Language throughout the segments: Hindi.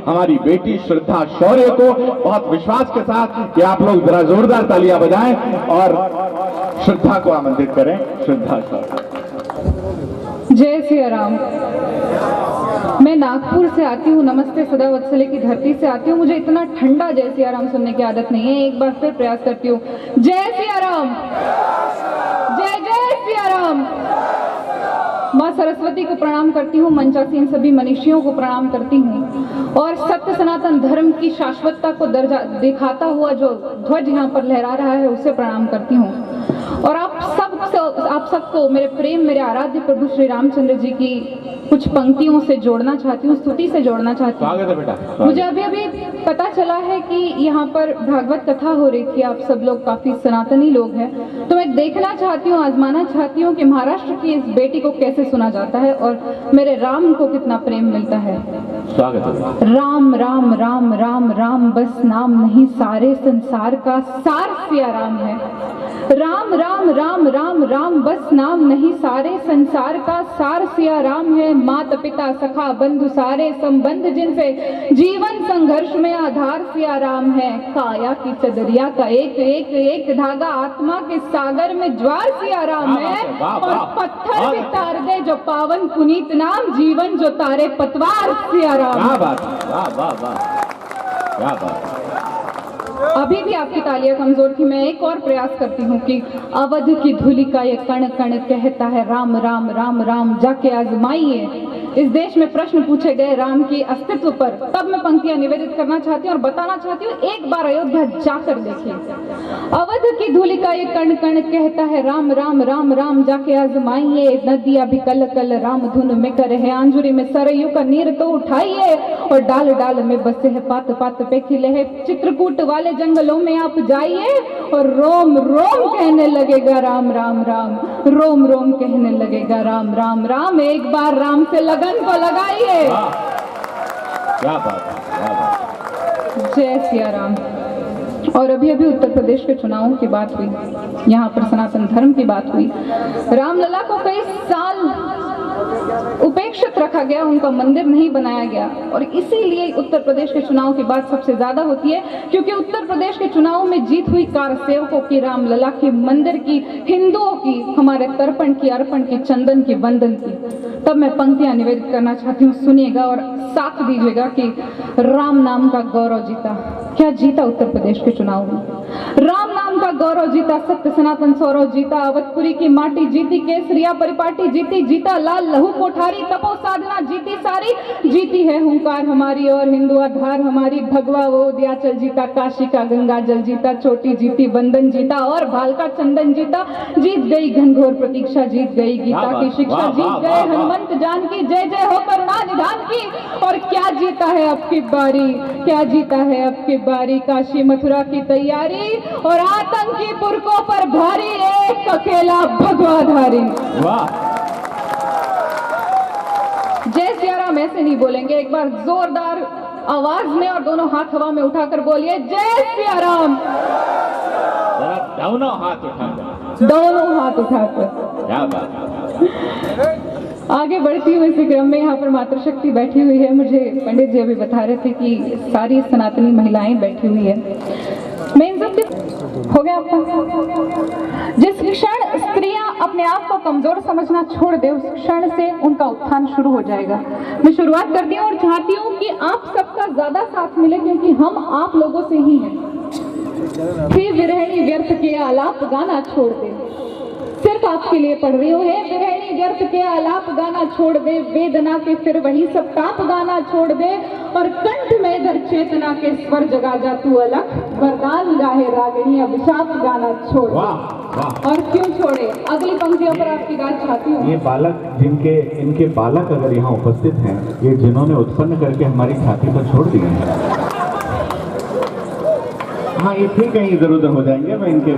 हमारी बेटी श्रद्धा शौर्य को बहुत विश्वास के साथ कि आप लोग जरा जोरदार तालियां बजाएं और श्रद्धा को आमंत्रित करें। श्रद्धा शौर्य। जय सिया राम। मैं नागपुर से आती हूँ, नमस्ते सदा वत्सले की धरती से आती हूँ। मुझे इतना ठंडा जय सिया राम सुनने की आदत नहीं है। एक बार फिर प्रयास करती हूँ। जय सिया राम, जय जय सिया राम। माँ सरस्वती को प्रणाम करती हूँ, मंचासीन सभी मनीषियों को प्रणाम करती हूँ और सत्य सनातन धर्म की शाश्वतता को दर्जा दिखाता हुआ जो ध्वज यहाँ पर लहरा रहा है उसे प्रणाम करती हूँ। और आप सबको मेरे प्रेम, मेरे आराध्य प्रभु श्री रामचंद्र जी की कुछ पंक्तियों से जोड़ना चाहती हूँ, स्तुति से जोड़ना चाहती हूँ। स्वागत है बेटा। मुझे अभी पता चला है कि यहाँ पर भागवत कथा हो रही थी। आप सब लोग काफी सनातनी लोग हैं, तो मैं देखना चाहती हूँ, आजमाना चाहती हूँ कि महाराष्ट्र की इस बेटी को कैसे सुना जाता है और मेरे राम को कितना प्रेम मिलता है। स्वागत है। राम राम राम राम राम बस नाम नहीं, सारे संसार का सार सिया राम है। राम राम राम राम राम बस नाम नहीं, सारे संसार का सार सिया राम है। माता पिता सखा बंधु सारे संबंध जिनसे जीवन संघर्ष में आधार सिया राम है। काया की चदरिया का एक एक एक धागा, आत्मा के सागर में ज्वार सिया राम है। और पत्थर भी तार दे जो पावन पुनीत नाम, जीवन जो तारे पतवार सिया राम। क्या बात, वाह वाह वाह, क्या बात। अभी भी आपकी तालियां कमजोर थी। मैं एक और प्रयास करती हूँ कि अवध की धूलि का ये कण कण कहता है राम राम राम राम, जाके आजमाइए। इस देश में प्रश्न पूछे गए राम की अस्तित्व पर, तब मैं पंक्तियां निवेदित करना चाहती हूँ और बताना चाहती हूँ, एक बार अयोध्या जाकर देखिए। अवध की धूलि का ये कण कण कहता है राम राम राम राम, जाके आजमाइए। नदियां भी कल कल राम धुन में करे है, आंजुरी में सरयू का नीर तो उठाइए। और डाल डाल में बसे है, पात पात पे खिले है, चित्रकूट वाले जंगलों में आप जाइए और रोम रोम कहने लगेगा राम राम राम, रोम रोम कहने लगेगा राम राम राम। एक बार राम से लगन को लगाइए। क्या बात है, क्या बात। जय सिया राम। और अभी अभी उत्तर प्रदेश के चुनावों की बात हुई, यहाँ पर सनातन धर्म की बात हुई। रामलला को कई साल उपेक्षित रखा गया, उनका मंदिर नहीं बनाया गया और इसीलिए उत्तर प्रदेश के चुनाव की बात सबसे ज्यादा होती है, क्योंकि उत्तर प्रदेश के चुनाव में जीत हुई कारसेवकों की, रामलला के मंदिर की, हिंदुओं की, हमारे तर्पण की, अर्पण की, चंदन की, वंदन की। तब मैं पंक्तियां निवेदित करना चाहती हूँ, सुनिएगा और साथ दीजिएगा कि राम नाम का गौरव जीता। क्या जीता उत्तर प्रदेश के चुनाव में? राम नाम का गौरव जीता, सत्य सनातन सौरव जीता, अवधपुरी की माटी जीती, केसरिया परिपाटी जीती, जीता लाल लहू कोठारी, तपो साधना जीती सारी, जीती है हुंकार हमारी और हिंदू आधार हमारी। भगवा वो उद्याचल जीता, काशी का गंगा जल जीता, चोटी जीती, वंदन जीता और भाल का चंदन जीता। जीत गई घनघोर प्रतीक्षा, जीत गई गीता की शिक्षा, जीत गए हनुमंत जान की, जय जय हो करुणा निधान की। और क्या जीता है अब की बारी, क्या जीता है अब की बारी, काशी मथुरा की तैयारी और आतंकी पुरखों पर भारी, एक अकेला भगवाधारी। वाह। जय सिया राम ऐसे नहीं बोलेंगे, एक बार जोरदार आवाज में और दोनों हाथ हवा में उठाकर बोलिए जय सिया राम। दोनों हाथ उठाकर, दोनों हाथ उठाकर। क्या बात। आगे बढ़ती हूँ इसी क्रम में, यहाँ पर मातृशक्ति बैठी हुई है। मुझे पंडित जी अभी बता रहे थे कि सारी सनातनी महिलाएं बैठी हुई है। मैं इन सब हो गया आपका। जिस क्षण स्त्रियां अपने आप को कमजोर समझना छोड़ दे, उस क्षण से उनका उत्थान शुरू हो जाएगा। मैं शुरुआत करती हूँ और चाहती हूँ कि आप सबका ज्यादा साथ मिले, क्योंकि हम आप लोगों से ही हैं। फिर विरहिणी व्यर्थ के आलाप गाना छोड़ दे, सिर्फ आपके लिए पढ़ रही हूँ। है विरहिणी व्यर्थ के आलाप गाना छोड़ दे, वेदना के फिर वही सब ताप गाना छोड़ दे, और कंठ में इधर चेतना के स्वर जगा जा तू अलख, वरदान गाहे रागिणी अभिशाप गाना छोड़ दे। और क्यों छोड़े, अगली पंक्तियों पर आपकी बात चाहती हूँ। ये बालक इनके बालक अगर यहाँ उपस्थित हैं, ये जिन्होंने उत्पन्न करके हमारी छाती पर छोड़ दिए हैं। हाँ, ये फिर कहीं इधर उधर हो जाएंगे, मैं इनके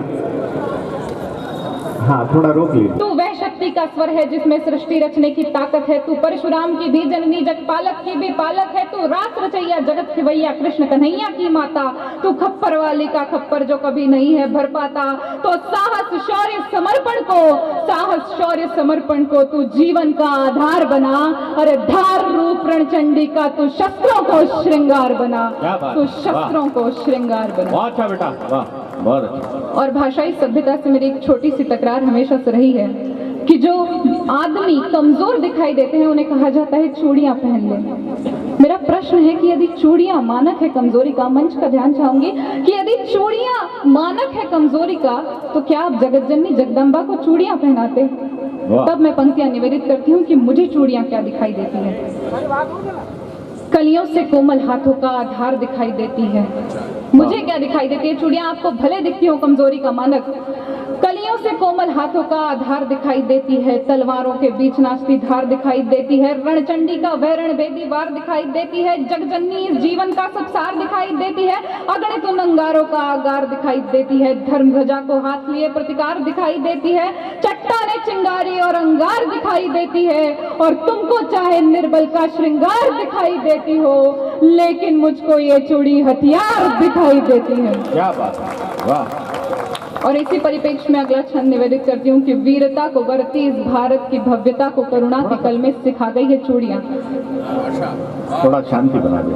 हाँ थोड़ा रोक लीजिए। तू वह शक्ति का स्वर है जिसमें सृष्टि रचने की ताकत है। तू परशुराम की भी जननी, जगपालक की भी पालक है। तू रास रचैया, जगत खिवैया, कृष्ण कन्हैया की माता। तू खप्पर वाली का खप्पर जो कभी नहीं है भर पाता। तो साहस शौर्य समर्पण को तू जीवन का आधार बना। अरे धार रूप रणचंडी का तू शस्त्रों को श्रृंगार बना। तू शस्त्रों को श्रृंगार बना। बहुत अच्छा बेटा, वाह, बहुत अच्छा। और भाषाई सभ्यता से मेरी एक छोटी सी तकरार हमेशा से रही है कि जो आदमी कमजोर दिखाई देते हैं उन्हें कहा जाता है चूड़ियां पहन ले। मेरा प्रश्न है कि यदि चूड़ियां मानक है कमजोरी का, मंच का ध्यान चाहूंगी कि यदि चूड़ियां मानक है कमजोरी का, तो क्या आप जगत जननी जगदम्बा को चूड़ियां पहनाते? तब मैं पंक्तियां निवेदित करती हूँ कि मुझे चूड़ियां क्या दिखाई देती है। कलियों से कोमल हाथों का आधार दिखाई देती है। मुझे क्या दिखाई देती है? चूड़ियां आपको भले दिखती हो कमजोरी का मानक, कलियों से कोमल हाथों का आधार दिखाई देती है। तलवारों के बीच नाचती धार दिखाई देती है। रणचंडी का वैरण बेदी वार दिखाई देती है। जगजननी इस जीवन का सबसार दिखाई देती है। अगणित अंगारों का आगार दिखाई देती है। धर्म ध्वजा को हाथ लिए प्रतिकार दिखाई देती है। चट्टाने चिंगारी और अंगार दिखाई देती है। और तुमको चाहे निर्बल का श्रृंगार दिखाई देती हो, लेकिन मुझको ये चूड़ी हथियार दिखाई देती है। क्या बात है, वाह। और इसी परिप्रेक्ष्य में अगला छंद निवेदित करती हूँ कि वीरता को वरती इस भारत की भव्यता को करुणा की कल में सिखा गई है चूड़ियां। थोड़ा शांति बना दे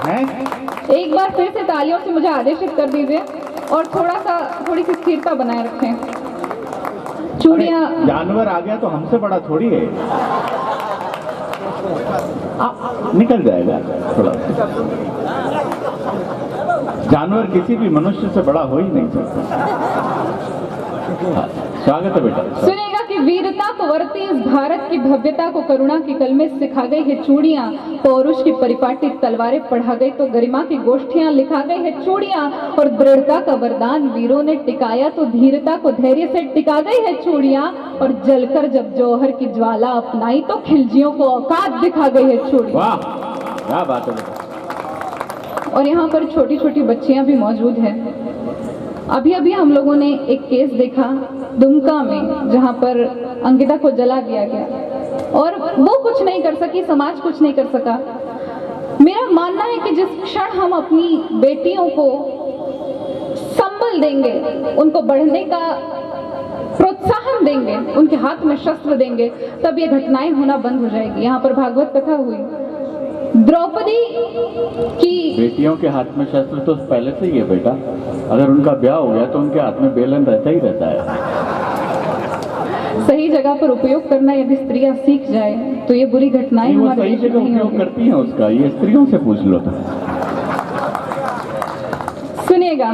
हैं? एक बार फिर से तालियों से मुझे आदेशित कर दीजिए और थोड़ी सी स्थिरता बनाए रखें। चूड़ियां, जानवर आ गया तो हमसे बड़ा थोड़ी है, निकल जाएगा थोड़ा। जानवर किसी भी मनुष्य से बड़ा हो ही नहीं सकता। स्वागत है बेटा। सुनेगा कि वीरता को वरती इस भारत की भव्यता को करुणा की कल में सिखा गई है चूड़ियां। पौरुष की परिपाटी तलवारें पढ़ा गई तो गरिमा की गोष्ठियां लिखा गई है चूड़ियां। और दृढ़ता का वरदान वीरों ने टिकाया तो धीरता को धैर्य से टिका गई है चूड़ियां। और जलकर जब जौहर की ज्वाला अपनाई तो खिलजियों को औकात दिखा गई है चूड़ियां। वाह, क्या बात है। और यहाँ पर छोटी छोटी बच्चियां भी मौजूद हैं। अभी अभी हम लोगों ने एक केस देखा दुमका में, जहाँ पर अंकिता को जला दिया गया और वो कुछ नहीं कर सकी, समाज कुछ नहीं कर सका। मेरा मानना है कि जिस क्षण हम अपनी बेटियों को संबल देंगे, उनको बढ़ने का प्रोत्साहन देंगे, उनके हाथ में शस्त्र देंगे, तब ये घटनाएं होना बंद हो जाएगी। यहाँ पर भागवत कथा हुई, द्रौपदी की बेटियों के हाथ में शस्त्र तो पहले से ही है बेटा। अगर उनका ब्याह हो गया तो उनके हाथ में बेलन रहता ही रहता है। सही जगह पर उपयोग करना यदि स्त्रियां सीख जाए तो ये बुरी घटनाएं वो हमारे सही देश में जगह नहीं उपयोग होगी। करती हैं उसका, ये स्त्रियों से पूछ लो तो। सुनिएगा,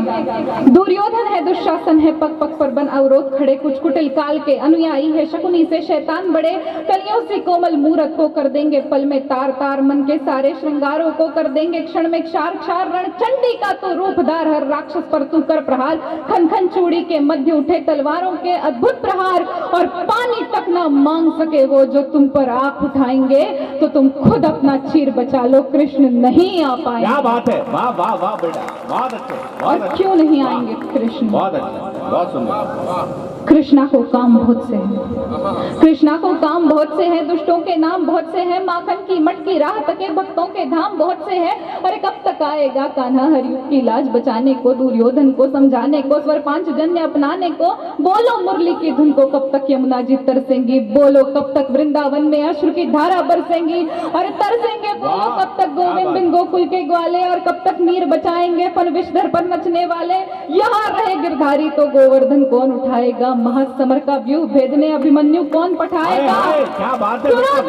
दुर्योधन है, दुशासन है, पग पग पर बन अवरोध खड़े, कुछ कुटिल काल के अनुयायी है, शकुनी से शैतान बड़े, कलियों से कोमल मूरत को कर देंगे पल में तार तार, मन के सारे श्रृंगारों को कर देंगे क्षण में क्षार क्षार। रणचंडी का तो रूपदार, हर राक्षस पर तू कर प्रहार, खन खन चूड़ी के मध्य उठे तलवारों के अद्भुत प्रहार। और पानी तक ना मांग सके वो जो तुम पर आंख उठाएंगे, तो तुम खुद अपना चीर बचा लो, कृष्ण नहीं आ पाएंगे। क्या बात है, वाह वाह वाह बेटा, बहुत अच्छे। और क्यों नहीं आएंगे कृष्ण? बहुत अच्छा, बहुत सुंदर। कृष्णा को काम बहुत से है, कृष्णा को काम बहुत से है, दुष्टों के नाम बहुत से हैं, माखन की मटकी राह तके भक्तों के धाम बहुत से हैं। अरे कब तक आएगा कान्हा हरियुग की लाज बचाने को, दुर्योधन को समझाने को, स्वर पांचजन्य अपनाने को। बोलो मुरली की धुन को कब तक यमुना जी तरसेंगी, बोलो कब तक वृंदावन में अश्रु की धारा बरसेंगी। अरे तरसेंगे बोलो कब तक गोविंद बिन गोकुल के ग्वाले, और कब तक मीर बचाएंगे फन विषधर पर नचने वाले। यहाँ रहे गिरधारी तो गोवर्धन कौन उठाएगा, महासमर का व्यू भेदने अभिमन्यु कौन पठाएगा। क्या बात है, सुनो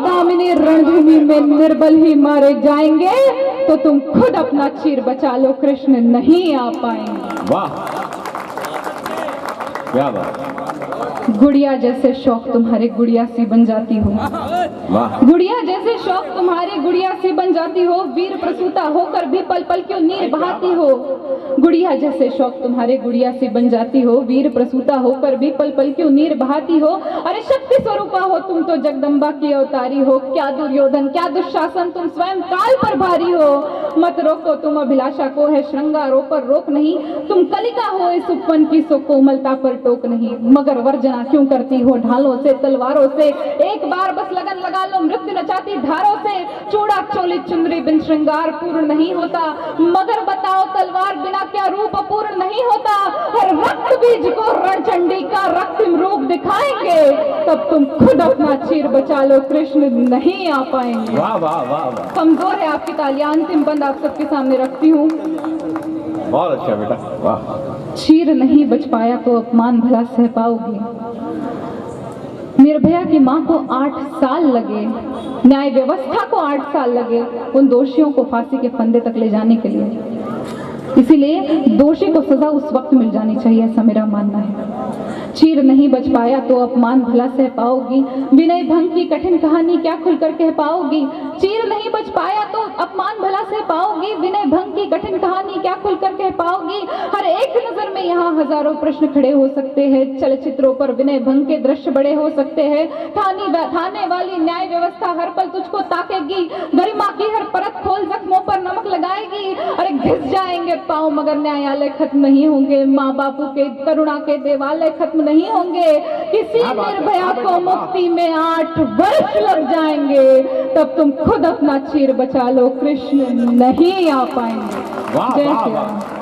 दामिनी, रणभूमि में निर्बल ही मारे जाएंगे, तो तुम खुद अपना चीर बचा लो, कृष्ण नहीं आ पाएंगे। वाह, क्या बात। गुड़िया जैसे शौक तुम्हारे गुड़िया सी बन जाती हो, वाह। गुड़िया जैसे शौक तुम्हारे गुड़िया सी बन जाती हो, वीर प्रसूता होकर भी पल पल क्यों नीर बहाती हो। गुड़िया जैसे शौक तुम्हारे गुड़िया सी बन जाती हो, वीर प्रसूता होकर भी पल पल क्यों नीर बहाती हो। अरे शक्ति स्वरूपा हो तुम तो जगदम्बा की अवतारी हो, क्या दुर्योधन क्या दुशासन तुम स्वयं काल पर भारी हो। मत रोको तुम अभिलाषा को, है श्रृंगारों पर रोक नहीं, तुम कलिका हो इस उपवन की सो कोमलता पर टोक नहीं। मगर वर्जना क्यों करती हो ढालों से तलवारों से, एक बार बस लगन लगा लो मृत्यु नचाती धारों से। चूड़ा चोली चुंदरी बिन श्रृंगार पूर्ण नहीं होता, मगर बताओ तलवार बिना क्या रूप पूर्ण नहीं होता। हर रक्त बीज को रणचंडी का रक्तिम रूप दिखाएंगे, तब तुम खुद अपना चीर बचा लो, कृष्ण नहीं आ पाएंगे। वाह वाह वाह वाह, कमजोर है आपकी तालियां, अंतिम बंद आप सबके सामने रखती हूँ। बहुत अच्छा बेटा, वाह। चीर नहीं बच पाया तो अपमान भला सह पाओगी। निर्भया की मां को 8 साल लगे, न्याय व्यवस्था को 8 साल लगे उन दोषियों को फांसी के फंदे तक ले जाने के लिए। इसीलिए दोषी को सजा उस वक्त मिल जानी चाहिए, ऐसा मेरा मानना है। चीर नहीं बच पाया तो अपमान भला सह पाओगी, विनय भंग की कठिन कहानी क्या खुलकर कह पाओगी। चीर नहीं बच पाया तो अपमान भला सह पाओगी, विनय भंग की कठिन कहानी क्या खुलकर कह पाओगी। हर एक नजर में यहाँ हजारों प्रश्न खड़े हो सकते हैं, चलचित्रों पर विनय भंग के दृश्य बड़े हो सकते हैं। थाने वाली न्याय व्यवस्था हर पल तुझको ताकेगी, गरिमा की हर परत खोल जख्मों पर नमक लगाएगी। अरे घिस जाएंगे पाँव मगर न्यायालय खत्म नहीं होंगे, माँ बापू के करुणा के देवालय खत्म नहीं होंगे। किसी निर्भया को मुक्ति में 8 वर्ष लग जाएंगे, तब तुम खुद अपना चीर बचा लो, कृष्ण नहीं आ पाएंगे। वाह जय वाह श्री वाह। राम।